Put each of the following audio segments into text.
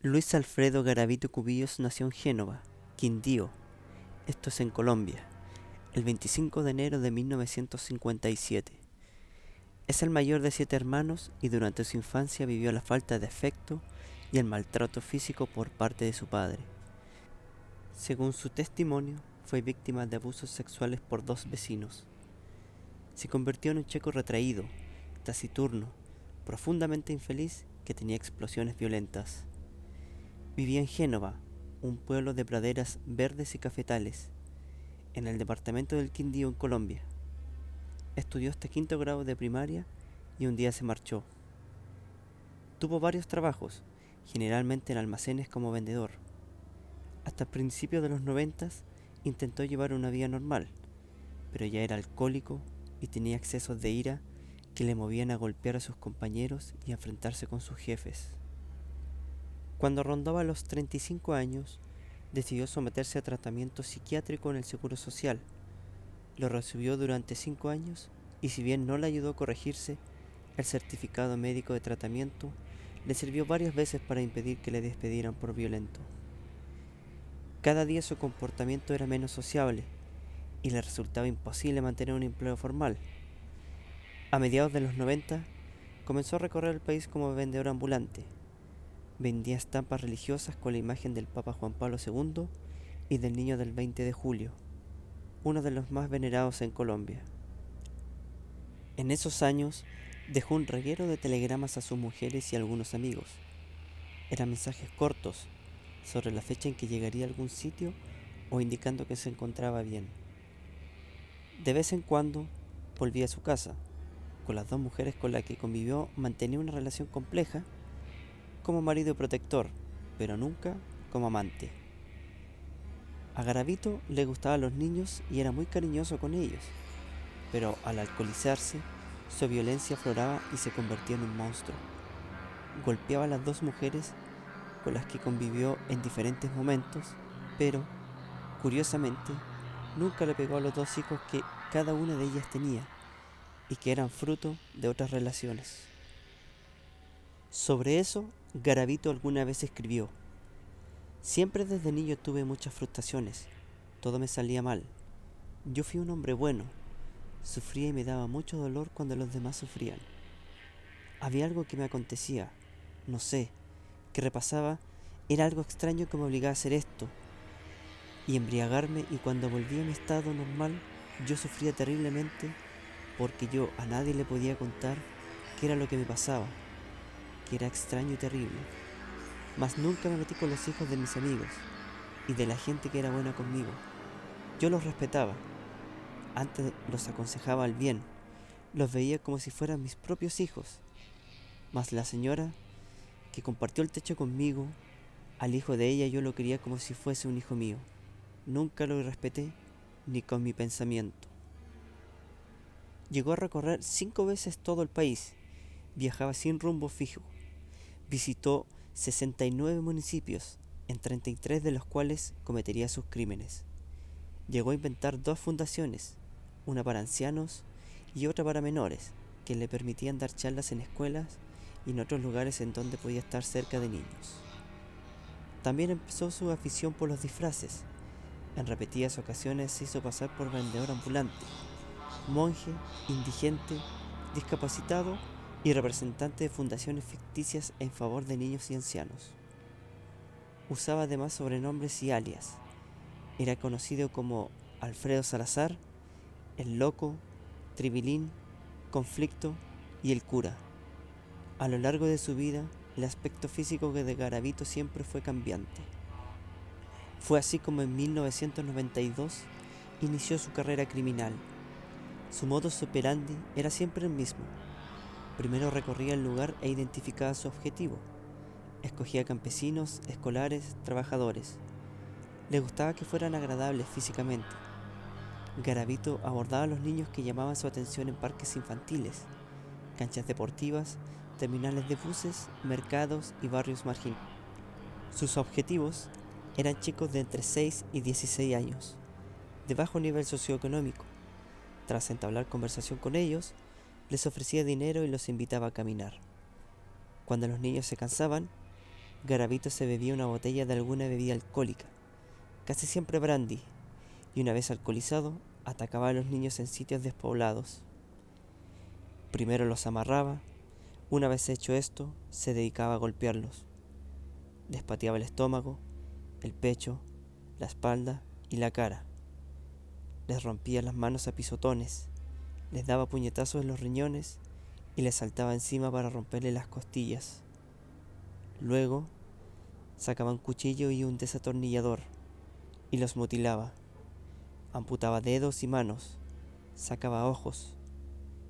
Luis Alfredo Garavito Cubillos nació en Génova, Quindío, esto es en Colombia, el 25 de enero de 1957. Es el mayor de 7 hermanos y durante su infancia vivió la falta de afecto y el maltrato físico por parte de su padre. Según su testimonio, fue víctima de abusos sexuales por 2 vecinos. Se convirtió en un chico retraído, taciturno, profundamente infeliz que tenía explosiones violentas. Vivía en Génova, un pueblo de praderas verdes y cafetales, en el departamento del Quindío, en Colombia. Estudió hasta 5º grado de primaria y un día se marchó. Tuvo varios trabajos, generalmente en almacenes como vendedor. Hasta principios de los 90 intentó llevar una vida normal, pero ya era alcohólico y tenía excesos de ira que le movían a golpear a sus compañeros y a enfrentarse con sus jefes. Cuando rondaba los 35 años, decidió someterse a tratamiento psiquiátrico en el Seguro Social. Lo recibió durante 5 años y si bien no le ayudó a corregirse, el certificado médico de tratamiento le sirvió varias veces para impedir que le despidieran por violento. Cada día su comportamiento era menos sociable y le resultaba imposible mantener un empleo formal. A mediados de los 90, comenzó a recorrer el país como vendedor ambulante. Vendía estampas religiosas con la imagen del Papa Juan Pablo II y del Niño del 20 de julio, uno de los más venerados en Colombia. En esos años dejó un reguero de telegramas a sus mujeres y a algunos amigos. Eran mensajes cortos sobre la fecha en que llegaría a algún sitio o indicando que se encontraba bien. De vez en cuando volvía a su casa. Con las 2 mujeres con las que convivió mantenía una relación compleja como marido protector, pero nunca como amante. A Garavito le gustaban los niños y era muy cariñoso con ellos, pero al alcoholizarse, su violencia afloraba y se convertía en un monstruo. Golpeaba a las 2 mujeres con las que convivió en diferentes momentos, pero, curiosamente, nunca le pegó a los 2 hijos que cada una de ellas tenía y que eran fruto de otras relaciones. Sobre eso, Garavito alguna vez escribió: siempre desde niño tuve muchas frustraciones, todo me salía mal. Yo fui un hombre bueno, sufría y me daba mucho dolor cuando los demás sufrían. Había algo que me acontecía, no sé, que repasaba, era algo extraño que me obligaba a hacer esto y embriagarme, y cuando volví a mi estado normal yo sufría terriblemente porque yo a nadie le podía contar qué era lo que me pasaba, que era extraño y terrible. Mas nunca me metí con los hijos de mis amigos y de la gente que era buena conmigo. Yo los respetaba, antes los aconsejaba al bien, los veía como si fueran mis propios hijos. Mas la señora que compartió el techo conmigo, al hijo de ella yo lo quería como si fuese un hijo mío. Nunca lo respeté ni con mi pensamiento. Llegó a recorrer 5 veces todo el país, viajaba sin rumbo fijo, visitó 69 municipios, en 33 de los cuales cometería sus crímenes. Llegó a inventar 2 fundaciones, una para ancianos y otra para menores, que le permitían dar charlas en escuelas y en otros lugares en donde podía estar cerca de niños. También empezó su afición por los disfraces. En repetidas ocasiones se hizo pasar por vendedor ambulante, monje, indigente, discapacitado y representante de fundaciones ficticias en favor de niños y ancianos. Usaba además sobrenombres y alias. Era conocido como Alfredo Salazar, el Loco, Tribilín, Conflicto y el Cura. A lo largo de su vida, el aspecto físico de Garavito siempre fue cambiante. Fue así como en 1992 inició su carrera criminal. Su modus operandi era siempre el mismo. Primero recorría el lugar e identificaba su objetivo. Escogía campesinos, escolares, trabajadores. Le gustaba que fueran agradables físicamente. Garavito abordaba a los niños que llamaban su atención en parques infantiles, canchas deportivas, terminales de buses, mercados y barrios marginados. Sus objetivos eran chicos de entre 6 y 16 años, de bajo nivel socioeconómico. Tras entablar conversación con ellos, les ofrecía dinero y los invitaba a caminar. Cuando los niños se cansaban, Garavito se bebía una botella de alguna bebida alcohólica, casi siempre brandy, y una vez alcoholizado, atacaba a los niños en sitios despoblados. Primero los amarraba, una vez hecho esto, se dedicaba a golpearlos. Les pateaba el estómago, el pecho, la espalda y la cara. Les rompía las manos a pisotones, les daba puñetazos en los riñones y les saltaba encima para romperle las costillas. Luego, sacaba un cuchillo y un desatornillador y los mutilaba. Amputaba dedos y manos, sacaba ojos,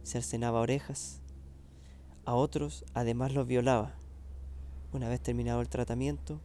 cercenaba orejas. A otros, además, los violaba. Una vez terminado el tratamiento,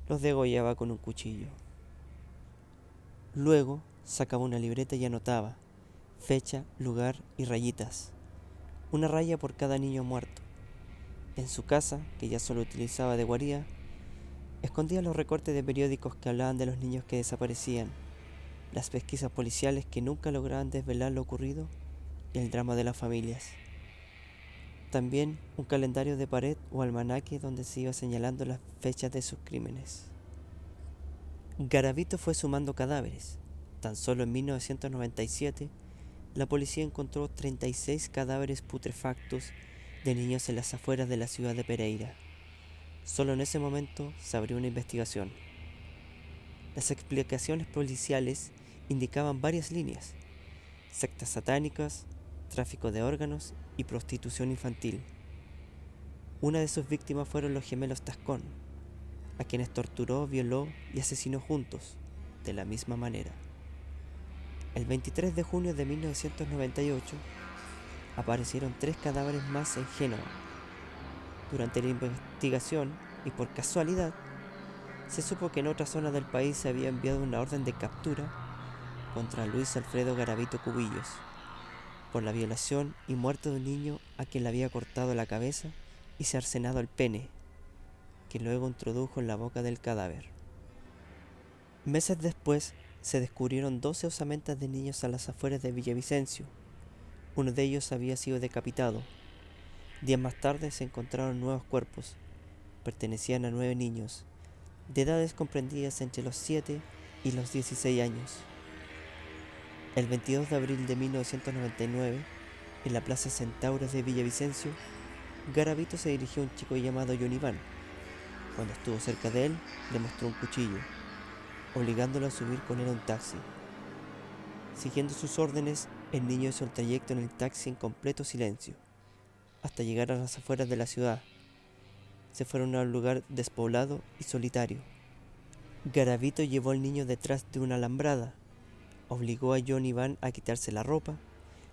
los degollaba con un cuchillo. Luego, sacaba una libreta y anotaba fecha, lugar y rayitas. Una raya por cada niño muerto. En su casa, que ya solo utilizaba de guarida, escondía los recortes de periódicos que hablaban de los niños que desaparecían, las pesquisas policiales que nunca lograban desvelar lo ocurrido y el drama de las familias. También un calendario de pared o almanaque donde se iba señalando las fechas de sus crímenes. Garavito fue sumando cadáveres. Tan solo en 1997, la policía encontró 36 cadáveres putrefactos de niños en las afueras de la ciudad de Pereira. Solo en ese momento se abrió una investigación. Las explicaciones policiales indicaban varias líneas: sectas satánicas, tráfico de órganos y prostitución infantil. Una de sus víctimas fueron los gemelos Tascón, a quienes torturó, violó y asesinó juntos, de la misma manera. El 23 de junio de 1998 aparecieron 3 cadáveres más en Génova. Durante la investigación, y por casualidad, se supo que en otra zona del país se había enviado una orden de captura contra Luis Alfredo Garavito Cubillos por la violación y muerte de un niño a quien le había cortado la cabeza y cercenado el pene, que luego introdujo en la boca del cadáver. Meses después se descubrieron 12 osamentas de niños a las afueras de Villavicencio. Uno de ellos había sido decapitado. Días más tarde se encontraron nuevos cuerpos. Pertenecían a 9 niños, de edades comprendidas entre los 7 y los 16 años. El 22 de abril de 1999, en la Plaza Centauros de Villavicencio, Garavito se dirigió a un chico llamado Johnny Van. Cuando estuvo cerca de él, le mostró un cuchillo, obligándolo a subir con él a un taxi. Siguiendo sus órdenes, el niño hizo el trayecto en el taxi en completo silencio, hasta llegar a las afueras de la ciudad. Se fueron a un lugar despoblado y solitario. Garavito llevó al niño detrás de una alambrada, obligó a Johnny Van a quitarse la ropa,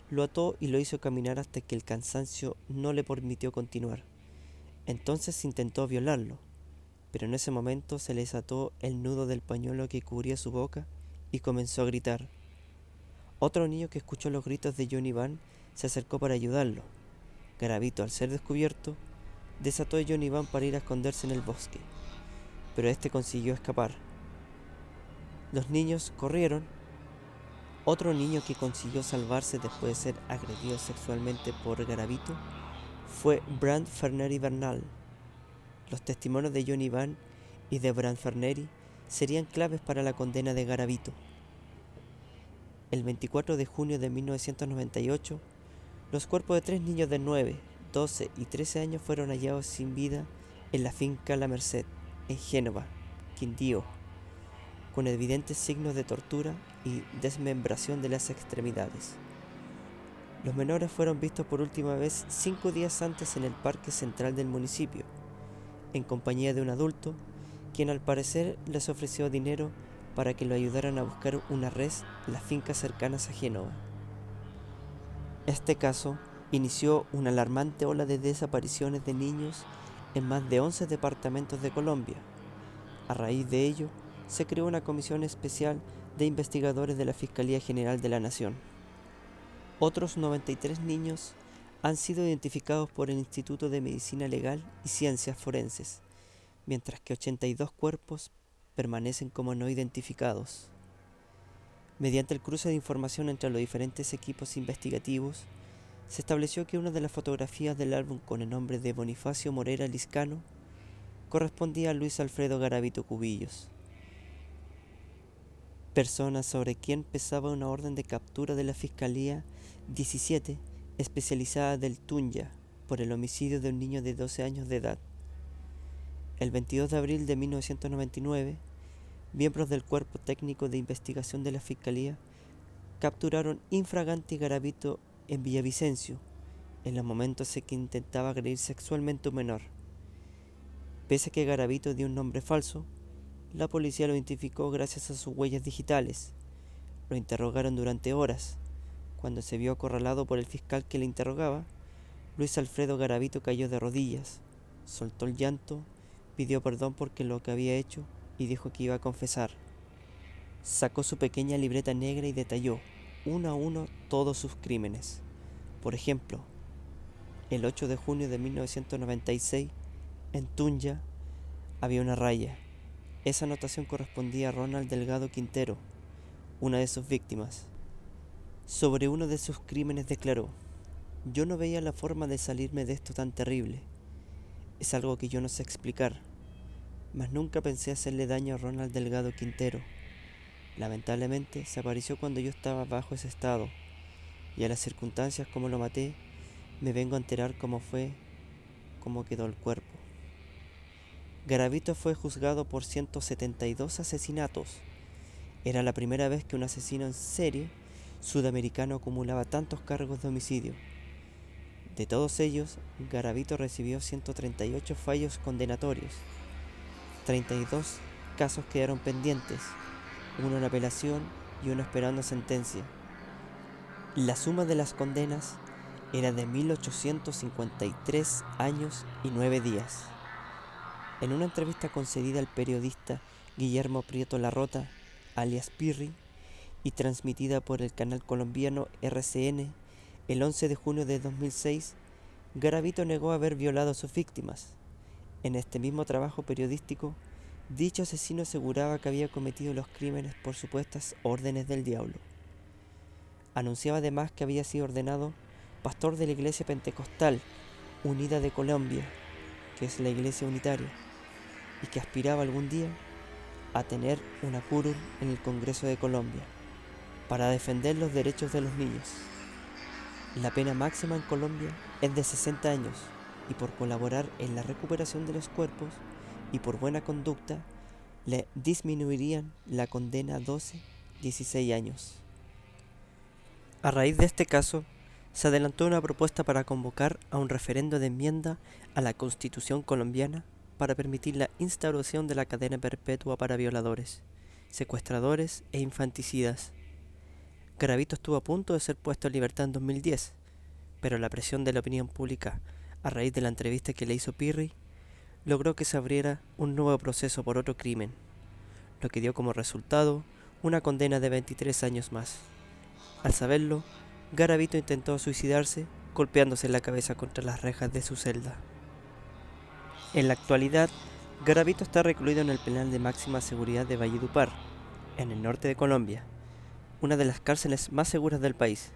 lo ató y lo hizo caminar hasta que el cansancio no le permitió continuar. Entonces intentó violarlo, pero en ese momento se le desató el nudo del pañuelo que cubría su boca y comenzó a gritar. Otro niño que escuchó los gritos de Johnny Van se acercó para ayudarlo. Garavito, al ser descubierto, desató a Johnny Van para ir a esconderse en el bosque, pero este consiguió escapar. Los niños corrieron. Otro niño que consiguió salvarse después de ser agredido sexualmente por Garavito fue Brand Ferneri Bernal. Los testimonios de Johnny Van y de Brand Ferneri serían claves para la condena de Garavito. El 24 de junio de 1998, los cuerpos de 3 niños de 9, 12 y 13 años fueron hallados sin vida en la finca La Merced, en Génova, Quindío, con evidentes signos de tortura y desmembración de las extremidades. Los menores fueron vistos por última vez 5 días antes en el parque central del municipio, en compañía de un adulto, quien al parecer les ofreció dinero para que lo ayudaran a buscar una res en las fincas cercanas a Génova. Este caso inició una alarmante ola de desapariciones de niños en más de 11 departamentos de Colombia. A raíz de ello, se creó una comisión especial de investigadores de la Fiscalía General de la Nación. Otros 93 niños han sido identificados por el Instituto de Medicina Legal y Ciencias Forenses, mientras que 82 cuerpos permanecen como no identificados. Mediante el cruce de información entre los diferentes equipos investigativos, se estableció que una de las fotografías del álbum con el nombre de Bonifacio Morera Liscano correspondía a Luis Alfredo Garavito Cubillos, persona sobre quien pesaba una orden de captura de la Fiscalía 17 especializada del Tunja por el homicidio de un niño de 12 años de edad. El 22 de abril de 1999, miembros del Cuerpo Técnico de Investigación de la Fiscalía capturaron infraganti Garavito en Villavicencio, en los momentos en que intentaba agredir sexualmente a un menor. Pese a que Garavito dio un nombre falso, la policía lo identificó gracias a sus huellas digitales. Lo interrogaron durante horas. Cuando se vio acorralado por el fiscal que le interrogaba, Luis Alfredo Garavito cayó de rodillas, soltó el llanto, pidió perdón por lo que había hecho y dijo que iba a confesar. Sacó su pequeña libreta negra y detalló, uno a uno, todos sus crímenes. Por ejemplo, el 8 de junio de 1996, en Tunja, había una raya. Esa anotación correspondía a Ronald Delgado Quintero, una de sus víctimas. Sobre uno de sus crímenes declaró: yo no veía la forma de salirme de esto tan terrible. Es algo que yo no sé explicar, mas nunca pensé hacerle daño a Ronald Delgado Quintero. Lamentablemente se apareció cuando yo estaba bajo ese estado, y a las circunstancias como lo maté, me vengo a enterar cómo quedó el cuerpo. Garavito fue juzgado por 172 asesinatos. Era la primera vez que un asesino en serie sudamericano acumulaba tantos cargos de homicidio. De todos ellos, Garavito recibió 138 fallos condenatorios. 32 casos quedaron pendientes, uno en apelación y uno esperando sentencia. La suma de las condenas era de 1853 años y 9 días. En una entrevista concedida al periodista Guillermo Prieto Larrota, alias Pirri, y transmitida por el canal colombiano RCN el 11 de junio de 2006, Garavito negó haber violado a sus víctimas. En este mismo trabajo periodístico, dicho asesino aseguraba que había cometido los crímenes por supuestas órdenes del diablo. Anunciaba además que había sido ordenado pastor de la Iglesia Pentecostal Unida de Colombia, que es la Iglesia Unitaria, y que aspiraba algún día a tener una curul en el Congreso de Colombia para defender los derechos de los niños. La pena máxima en Colombia es de 60 años y por colaborar en la recuperación de los cuerpos y por buena conducta le disminuirían la condena a 16 años. A raíz de este caso, se adelantó una propuesta para convocar a un referendo de enmienda a la Constitución colombiana para permitir la instauración de la cadena perpetua para violadores, secuestradores e infanticidas. Garavito estuvo a punto de ser puesto en libertad en 2010, pero la presión de la opinión pública, a raíz de la entrevista que le hizo Pirri, logró que se abriera un nuevo proceso por otro crimen, lo que dio como resultado una condena de 23 años más. Al saberlo, Garavito intentó suicidarse golpeándose la cabeza contra las rejas de su celda. En la actualidad, Garavito está recluido en el penal de máxima seguridad de Valledupar, en el norte de Colombia, una de las cárceles más seguras del país.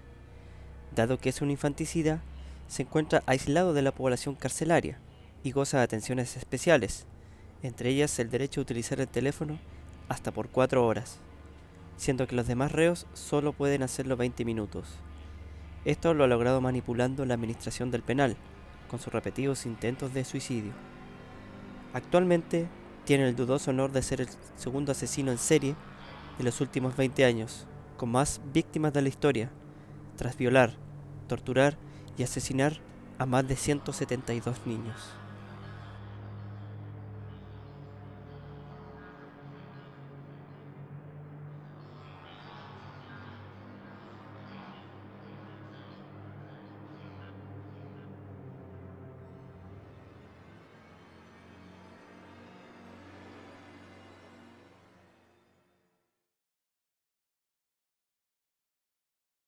Dado que es un infanticida, se encuentra aislado de la población carcelaria y goza de atenciones especiales, entre ellas el derecho a utilizar el teléfono hasta por 4 horas, siendo que los demás reos solo pueden hacerlo 20 minutos. Esto lo ha logrado manipulando la administración del penal, con sus repetidos intentos de suicidio. Actualmente tiene el dudoso honor de ser el segundo asesino en serie de los últimos 20 años, con más víctimas de la historia, tras violar, torturar y asesinar a más de 172 niños.